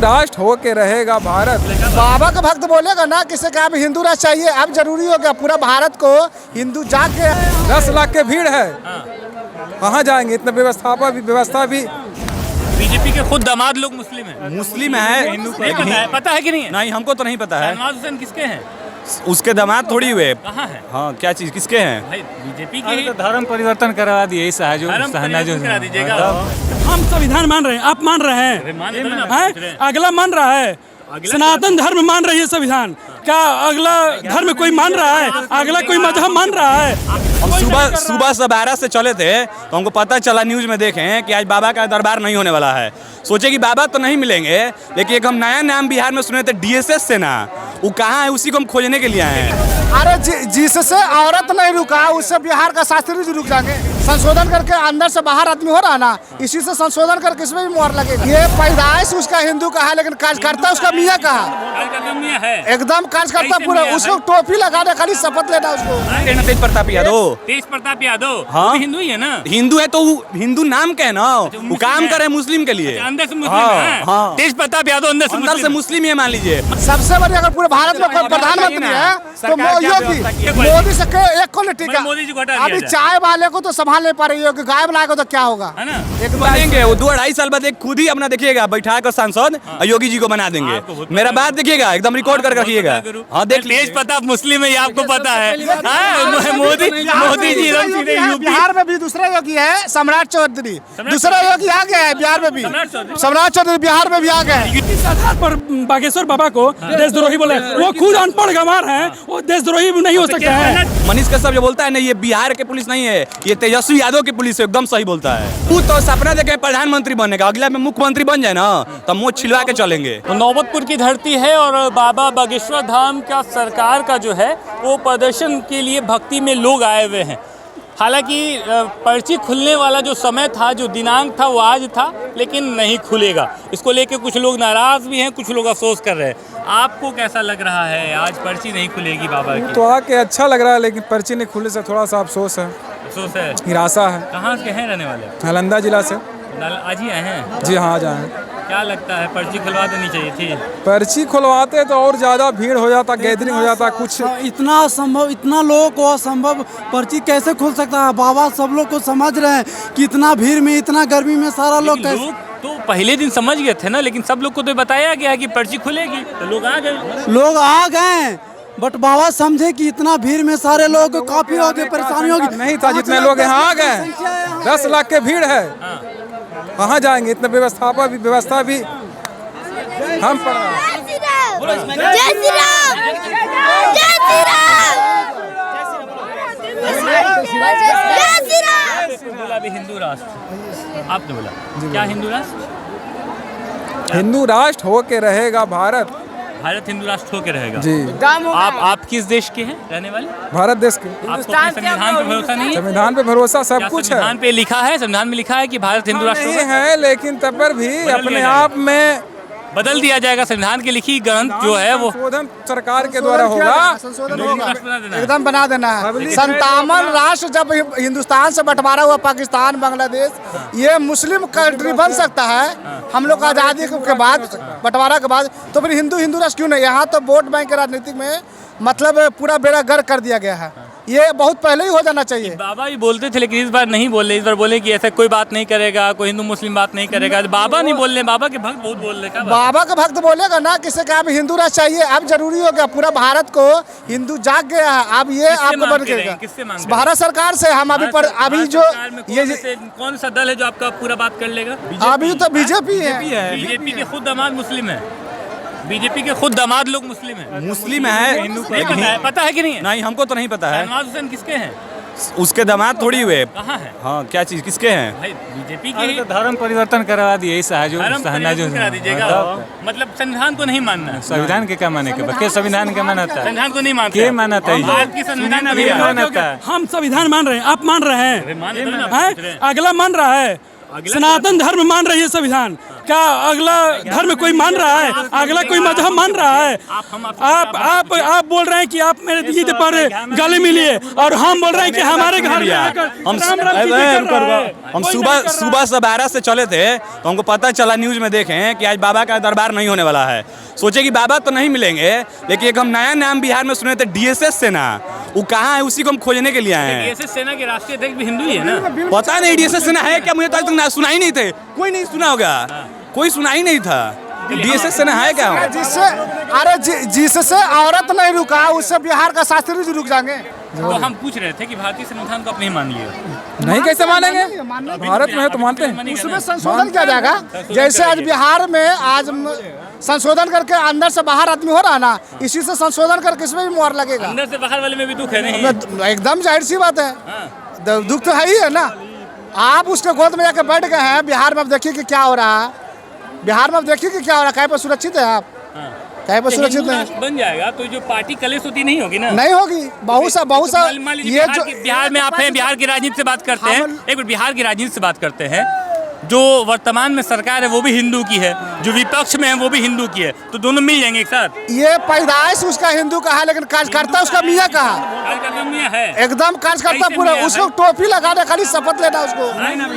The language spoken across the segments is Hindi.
राष्ट्र हो के रहेगा भारत। बाबा का भक्त बोलेगा ना किसी का अब हिंदू राष्ट्र चाहिए, अब जरूरी हो गया पूरा भारत को हिंदू जाके 10 लाख के भीड़ है, कहाँ जाएंगे? इतना व्यवस्था भी बीजेपी के खुद दामाद लोग मुस्लिम हैं। मुस्लिम है, पता है कि नहीं है? नहीं हमको तो नहीं पता है। शहनवाज हुसैन किसके हैं? उसके दामाद थोड़ी हुए। कहाँ है? हाँ क्या चीज किसके हैं? भाई बीजेपी के तो धर्म परिवर्तन करवा दिए करा दीजिएगा। हम संविधान मान रहे हैं, आप मान रहे हैं? मान रहे हैं ना, पूछ रहे हैं। अगला मान रहा है, सनातन धर्म मान रही है संविधान। क्या अगला धर्म कोई मान रहा है? अगला कोई मजहब मान रहा है? हम सुबह 12 से चले थे तो हमको पता चला, न्यूज में देखें कि आज बाबा का दरबार नहीं होने वाला है। सोचे कि बाबा तो नहीं मिलेंगे, लेकिन एक हम नया नाम बिहार में सुने थे DSS से ना, वो कहाँ है उसी को हम खोजने के लिए आए हैं। अरे जिससे औरत नहीं रुका उससे बिहार का शास्त्री जी रुक जाएंगे। संशोधन करके अंदर से बाहर आदमी हो रहा ना, इसी से संशोधन करके इसमें भी मोहर लगेगी। ये पैदाइश उसका हिंदू का है, लेकिन कार्यकर्ता उसका मियाँ का है। एकदम कार्यकर्ता पूरा, उसको टोपी लगा दे, खाली शपथ लेना उसको। तेज प्रताप यादव, तेज प्रताप यादव हाँ हिंदू ही है ना? हिंदू है तो हिंदू नाम का है ना, वो काम करे मुस्लिम के लिए। अंदर से मुस्लिम है। हाँ। तेज प्रताप यादव अंदर से मुस्लिम है मान लीजिए। सबसे बड़ी अगर पूरे भारत में कोई प्रधानमंत्री है तो मोदी से एक क्वालिटी का। मोदी जी को हटा दिया अभी जाए। चाय वाले को तो संभाल नहीं पा रही है, गाय बनाएगा तो क्या होगा? है ना? एक बनेंगे वो 2-2.5 साल बाद एक खुद ही अपना देखिएगा बैठा कर सांसद योगी जी को बना देंगे। मेरा बात देखिएगा, एकदम रिकॉर्ड कर रखिएगा। हाँ देख तेज प्रताप मुस्लिम है, ये आपको पता है। मोदी जी एकदम सीधे यूपी। बिहार में भी दूसरा योगी है, सम्राट चौधरी। दूसरा योगी आ गया है बिहार में भी, सम्राट चौधरी बिहार में भी आ गए हैं। इस आधार पर बागेश्वर बाबा को देशद्रोही बोले, वो खुद अनपढ़ गंवार हैं, वो देशद्रोही नहीं हो सकते हैं। मनीष कश्यप जो बोलता है ना, ये बिहार के पुलिस नहीं है, ये तेजस्वी यादव की पुलिस है, एकदम सही बोलता है। तू तो सपना देखे प्रधानमंत्री बनने का, अगला में मुख्यमंत्री बन जाए ना तो मुँह छिलवा के चलेंगे। तो नौबतपुर की धरती है और बाबा बागेश्वर धाम का सरकार का जो है वो प्रदर्शन के लिए भक्ति में लोग आए हुए हैं। हालांकि पर्ची खुलने वाला जो समय था, जो दिनांक था, वो आज था, लेकिन नहीं खुलेगा। इसको लेके कुछ लोग नाराज भी हैं, कुछ लोग अफसोस कर रहे हैं। आपको कैसा लग रहा है आज पर्ची नहीं खुलेगी बाबा की? तो आके अच्छा लग रहा है, लेकिन पर्ची नहीं खुलने से थोड़ा सा अफसोस है, अफसोस है, निराशा है। कहाँ के हैं रहने वाले? नालंदा जिला से। आज ही आए हैं? जी हाँ, जाए। क्या लगता है पर्ची खुलवा देनी चाहिए थी? पर्ची खुलवाते तो और ज़्यादा भीड़ हो जाता, गैदरिंग हो जाता कुछ। इतना असंभव, इतना लोगों को असंभव पर्ची कैसे खुल सकता है? बाबा सब लोग को समझ रहे हैं कि इतना भीड़ में, इतना गर्मी में सारा लोग कैसे। तो पहले दिन समझ गए थे ना, लेकिन सब लोग को तो बताया गया कि पर्ची खुलेगी, तो लोग आ गए। बट बाबा समझे कि इतना भीड़ में सारे लोग को काफी होगी, परेशानी होगी। नहीं था, जितने लोग यहाँ आ गए, 10 लाख के भीड़ है, कहाँ जाएंगे? इतना व्यवस्था भी हम पढ़ रहे हैं। बोला अभी हिंदू राष्ट्र, आपने बोला क्या हिंदू राष्ट्र? हिंदू राष्ट्र हो के रहेगा भारत। भारत हिंदू राष्ट्र होकर रहेगा जी। आप किस देश के हैं रहने वाले? भारत देश के। आपको अपने संविधान पे भरोसा नहीं है? संविधान पे भरोसा सब कुछ है। संविधान पे लिखा है, संविधान में लिखा है कि भारत हिंदू राष्ट्र नहीं है, लेकिन तब पर भी अपने आप में बदल दिया जाएगा। संविधान के लिखी ग्रंथ जो है वो संशोधन सरकार के द्वारा होगा, संशोधन होगा, एकदम बना देना है। 57 राष्ट्र जब हिंदुस्तान से बंटवारा हुआ, पाकिस्तान, बांग्लादेश, ये मुस्लिम कंट्री बन सकता है हम लोग आज़ादी के बाद, बंटवारा के बाद। तो फिर हिंदू राष्ट्र क्यों नहीं? यहाँ तो वोट बैंक के राजनीति में मतलब पूरा बेड़ा गर्क कर दिया गया है, ये बहुत पहले ही हो जाना चाहिए। बाबा भी बोलते थे, लेकिन इस बार नहीं बोले। इस बार बोले कि ऐसा कोई बात नहीं करेगा, कोई हिंदू मुस्लिम बात नहीं करेगा। बाबा नहीं बोल रहे, बाबा के भक्त बहुत बोल रहे। बाबा का भक्त बोलेगा ना किसी का अब हिंदू राष्ट्र चाहिए, अब जरूरी हो गया पूरा भारत को हिंदू जाग गया है। अब ये आपको बन गया किससे मांग? भारत सरकार से। हम अभी जो ये कौन सा दल है जो आपका पूरा बात कर लेगा? अभी तो बीजेपी है। बीजेपी के खुद दामाद मुस्लिम है, बीजेपी के खुद दामाद लोग मुस्लिम हैं। मुस्लिम है, पता है कि नहीं है? नहीं हमको तो नहीं पता है। शहनवाज हुसैन किसके हैं? उसके दामाद थोड़ी हुए। कहाँ है? हाँ क्या चीज किसके हैं? भाई बीजेपी के तो धर्म परिवर्तन करवा दिए करा दीजिएगा। मतलब संविधान को नहीं मानना है। संविधान के क्या माने के बच्चे संविधान के मानता है? संविधान को नहीं मानते। के मानता है? भारत की संविधान अभी मानता है। हम संविधान मान रहे हैं, आप मान रहे हैं? मान रहे हैं। अगला मान रहा है, सनातन धर्म मान रही है संविधान। क्या अगला धर्म कोई मान रहा है, अगला कोई मजहब मान रहा है? आप बोल रहे हैं कि आप मेरे ईद पर गले मिलिए और हम बोल रहे हैं कि हमारे घर में हम सुबह 12 से चले थे तो हमको पता चला न्यूज में देखें कि आज बाबा का दरबार नहीं होने वाला है। सोचे कि बाबा तो नहीं मिलेंगे, लेकिन एक हम नया नाम बिहार में सुने थे डीएसएस सेना, वो कहाँ है उसी को हम खोजने के लिए आए हैं। डीएसएस सेना के राष्ट्रीय अध्यक्ष भी हिंदू ही है ना? पता नहीं डीएसएस सेना है क्या, मुझे तो आज तक सुना ही नहीं थे, कोई नहीं सुना होगा, कोई सुना ही नहीं था। डीएसएस सेना है क्या? जिससे औरत नहीं रुका उससे बिहार का शास्त्री जी रुक जाएंगे। तो हम पूछ रहे थे कि भारतीय संविधान को आप नहीं मान लिए? नहीं, कैसे मानेंगे? भारत में है तो मानते हैं। उसमें संशोधन किया जाएगा, जैसे आज बिहार में आज संशोधन करके अंदर से बाहर आदमी हो रहा है ना, इसी से संशोधन करके इसमें भी मोहर लगेगा। अंदर से बाहर वाले में भी दुख है नहीं? एकदम जाहिर सी बात है, दुख तो है ही है ना। आप उसके गोद में जाकर बैठ गए हैं बिहार में, अब देखिए कि क्या हो रहा है बिहार में, अब देखिए कि क्या हो रहा है। कहीं पर सुरक्षित है आप? कहीं पर सुरक्षित नहीं बन जाएगा तो जो पार्टी कलेश होती नहीं होगी ना? नहीं होगी। बहुत सा ये जो बिहार में आप हैं, बिहार की राजनीति से बात करते हैं, एक बार बिहार की राजनीति से बात करते हैं। जो वर्तमान में सरकार है वो भी हिंदू की है, जो विपक्ष में है वो भी हिंदू की है, तो दोनों मिल जाएंगे एक साथ? ये पैदाइश उसका हिंदू का है, लेकिन कार्यकर्ता उसका मियाँ का है। एकदम कार्यकर्ता पूरा, उसको टोपी लगाने खाली शपथ लेना उसको।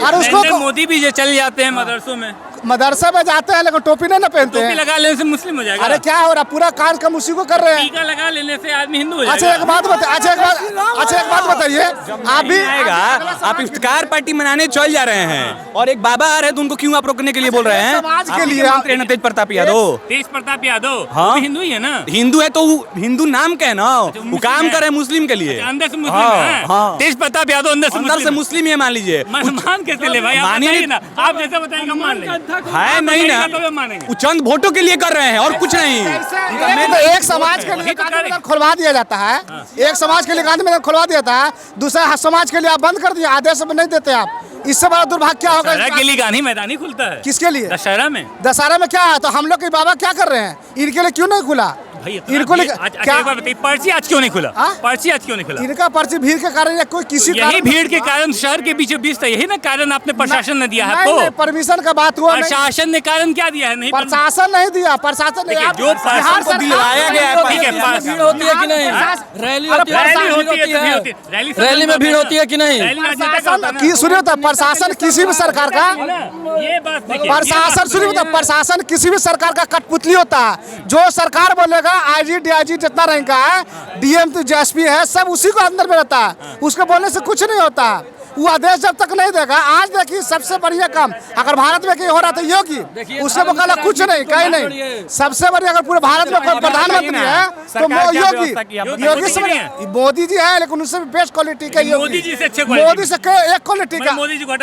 और उसको मोदी भी चल जाते हैं मदरसों में, मदरसे में जाते हैं लेकिन टोपी नहीं ना पहनते हैं। टोपी लगा लेने से मुस्लिम हो जाएगा? अरे क्या हो रहा, पूरा कार्यक्रम उसी को कर रहे हैं। टीका लगा लेने से आदमी हिंदू हो जाएगा? अच्छा एक बात बताइए, आप भी आएगा, आप इफ्तिकार पार्टी मनाने चल जा रहे हैं और एक बाबा आ रहे हैं तो उनको क्यों आप रोकने के लिए बोल रहे हैं? समाज के लिए मंत्री तेज प्रताप यादव, हाँ हिंदू ही है ना? हिंदू है तो हिंदू नाम का है ना, वो काम कर रहे हैं मुस्लिम के लिए। अंदर से मुस्लिम तेज प्रताप यादव अंदर से मुस्लिम है, मान लीजिए। मान कैसे ले भाई? मानिए ना, आप जैसा बताएंगे हम मान लेंगे। है नहीं ना, वो चंद वोटों के लिए कर रहे हैं और कुछ नहीं। एक समाज के लिए खुलवा दिया जाता है, एक समाज के लिए गांधी मैदान खुलवा दिया था, दूसरा समाज के लिए आप बंद कर दिया, आदेश नहीं देते आप। इससे बड़ा दुर्भाग्य क्या होगा? के लिए गांधी मैदान ही खुलता है। किसके लिए? दशहरा में। दशहरा में क्या है? तो हम लोग के बाबा क्या कर रहे हैं? इनके लिए क्यों नहीं खुला? इनको क्या पर्ची आज क्यों नहीं खुला? पर्ची आज क्यों नहीं खुला? इनका पर्ची भीड़ के कारण या कोई किसी यही भीड़ के कारण शहर के बीचों बीच था, यही ना कारण आपने प्रशासन ने दिया है आपको? परमिशन का बात हुआ, प्रशासन ने कारण क्या दिया है? नहीं, प्रशासन नहीं दिया, प्रशासन ने जो बिहार से दिलवाया गया है। ठीक है, भीड़ होती है कि नहीं? रैली होती है, रैली में भीड़ होती है कि नहीं? सुनिए तो, प्रशासन किसी भी सरकार का, ये बात प्रशासन सुनिए तो, प्रशासन किसी भी सरकार का कठपुतली होता है। जो सरकार बोलेगा, आईजी डीआईजी जितना रैंक का है, डीएम तो जेएसपी है, सब उसी को अंदर में रहता है, उसके बोलने से कुछ नहीं होता। वो आदेश जब तक नहीं देगा, आज देखिए सबसे बढ़िया काम अगर भारत में कहीं हो रहा था योगी, उससे बकाला कुछ नहीं, कहीं नहीं। सबसे बढ़िया अगर पूरे भारत में कोई प्रधानमंत्री है तो योगी। मोदी जी है, लेकिन उससे भी बेस्ट क्वालिटी का मोदी जी से अच्छे मोदी से एक क्वालिटी का।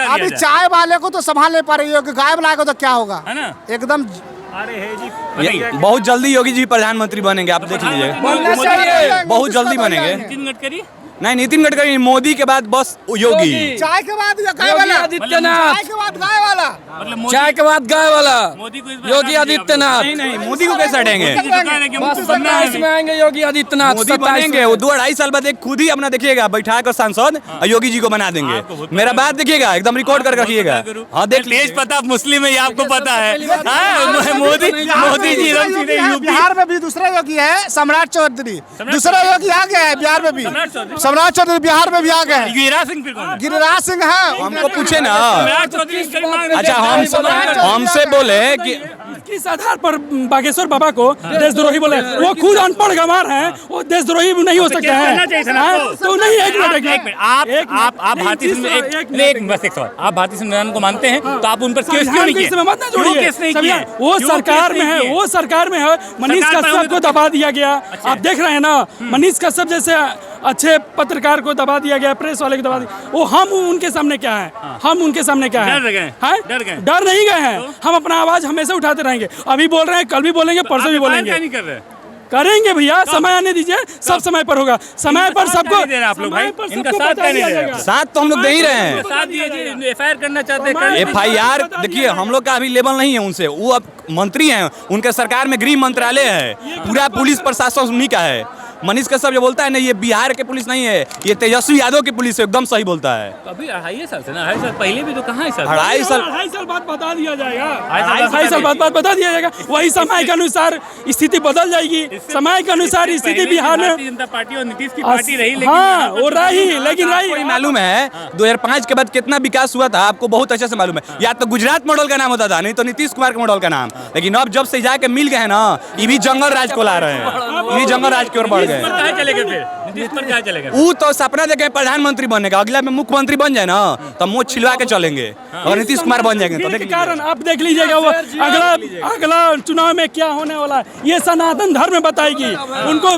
अभी चाय वाले को तो संभाल नहीं पा रही योगी, गाय वाला को तो क्या होगा एकदम। बहुत जल्दी योगी जी प्रधानमंत्री बनेंगे, आप देख लीजिए, बहुत जल्दी बनेंगे। नितिन गडकरी नहीं, नितिन गडकरी मोदी के बाद बस योगी। चाय के बाद गाय वाला, आदित्यनाथ, चाय के बाद गाय वाला, मतलब चाय के बाद गाय वाला मोदी को योगी आदित्यनाथ। नहीं, मोदी को कैसे हटेंगे? 27 में आएंगे योगी आदित्यनाथ, मोदी बनेंगे, वो 2-2.5 साल बाद एक खुद ही अपना देखिएगा बैठा कर सांसद योगी जी को बना देंगे। मेरा बात देखिएगा, एकदम रिकॉर्ड कर रखिएगा। हाँ देख, तेज प्रताप मुस्लिम है, ये आपको पता है। मोदी जी बिहार में भी दूसरा योगी है, सम्राट चौधरी, दूसरा योगी आ गया है बिहार में भी। सम्राट चौधरी बिहार में भी आ गए। गिरिराज सिंह फिर कौन है? गिरिराज सिंह है। हमको पूछे ना। अच्छा, हमसे बोले कि किस आधार पर बागेश्वर बाबा को देशद्रोही बोले? वो खुद अनपढ़ गंवार हैं, वो देशद्रोही नहीं हो सकते हैं। तो नहीं, एक मिनट, आप भारतीय आप भारतीय संविधान को मानते हैं तो आप उन पर केस क्यों नहीं किए? मत ना जोड़िए, वो सरकार में है, वो सरकार में है। मनीष कश्यप को दबा दिया गया, आप देख रहे हैं ना। मनीष कश्यप जैसे अच्छे पत्रकार को दबा दिया गया, प्रेस वाले को दबा दिया। वो हम उनके सामने क्या है? हम उनके सामने क्या है? डर नहीं गए हैं। हम अपना आवाज हमेशा उठाते रहेंगे। अभी बोल रहे हैं, कल भी बोलेंगे, परसों भी बोलेंगे। नहीं कर रहे? करेंगे भैया, समय आने दीजिए, सब समय पर होगा। समय पर सबको आप लोग भाई इनका साथ नहीं दे रहे। साथ तो हम लोग दे ही रहे हैं। एफआईआर करना चाहते हैं, एफआईआर देखिए हम लोग का अभी लेवल नहीं है उनसे। वो अब मंत्री हैं, उनके सरकार में गृह मंत्रालय है, पूरा पुलिस प्रशासन उन्हीं का है। मनीष कश्यप जो बोलता है ना, ये बिहार के पुलिस नहीं है, ये तेजस्वी यादव की पुलिस है, एकदम सही बोलता है। अभी 2.5 साल से ना, 2.5 साल पहले भी तो कहाँ है सर? 2.5 साल 2.5 साल बाद बता दिया जाएगा, 2.5 साल बाद बता दिया जाएगा। वही समय के अनुसार स्थिति बदल जाएगी, समय के अनुसार स्थिति बिहार में। भारतीय जनता पार्टी और नीतीश की पार्टी रही, लेकिन हाँ वो रही, लेकिन आपको ही मालूम है 2005 के बाद कितना विकास हुआ था, आपको बहुत अच्छे से मालूम है। या तो गुजरात मॉडल का नाम होता था, नहीं तो नीतीश कुमार के मॉडल का नाम। लेकिन अब जब से जाके मिल गए ना, ये भी जंगल राज को ला रहे हैं, ये भी जंगल राज की ओर बढ़ गए। कहाँ चलेगा फिर? नीतीश पर कहाँ चलेगा? वो तो सपना देखे प्रधानमंत्री बनने का, अगला में मुख्यमंत्री बन जाए ना तो मुँह छिलवा के चलेंगे, और नीतीश कुमार बन जाएंगे तो के कारण आप देख लीजिएगा वो अगला चुनाव में क्या होने वाला है, ये सनातन धर्म बताएगी उनको।